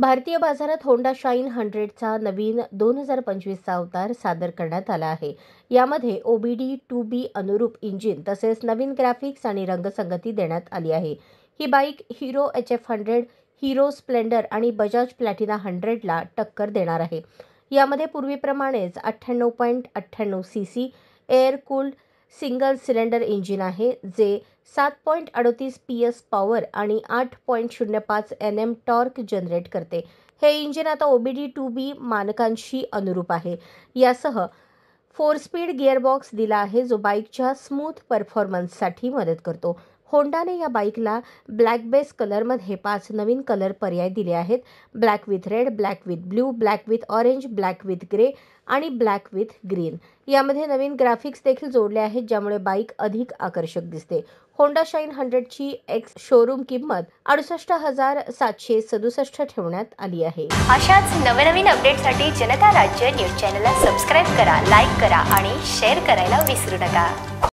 भारतीय बाजारात Honda shine 100चा नवीन 2025चा अवतार सादर करण्यात आला आहे. यामध्ये OBD2B अनुरूप इंजिन तसेच नवीन ग्राफिक्स आणि रंगसंगती देण्यात आली आहे. ही bike Hero HF100, Hero Splendor आणि बजाज प्लॅटिना 100ला टक्कर देणार आहे. यामध्ये पूर्वीप्रमाणेच 98.98 CC air cooled single cylinder engine आहे, जे 7.38 PS पॉवर आणि 8.05 Nm टॉर्क जनरेट करते. हे इंजिन आता OBD2B मानकांशी अनुरूप आहे. यासह 4 स्पीड गिअरबॉक्स दिला आहे, जो बाईकच्या स्मूथ परफॉर्मन्ससाठी मदत करतो. होंडाने या बाईकला ब्लॅक बेस कलरमध्ये 5 नवीन कलर पर्याय दिले आहेत. Black with red, black with blue, black with orange, black with grey आणि ब्लॅक विथ ग्रीन. यामध्ये नवीन ग्राफिक्स देखील जोडले आहेत, ज्यामुळे बाईक अधिक आकर्षक दिसते. होंडा शाईन 100ची एक्स शोरूम किंमत 68,767 ठेवण्यात आली आहे. अशाच नवनवीन अपडेटसाठी जनता राज्य न्यूज चॅनलला सबस्क्राईब करा, लाईक करा आणि शेअर करायला विसरू नका.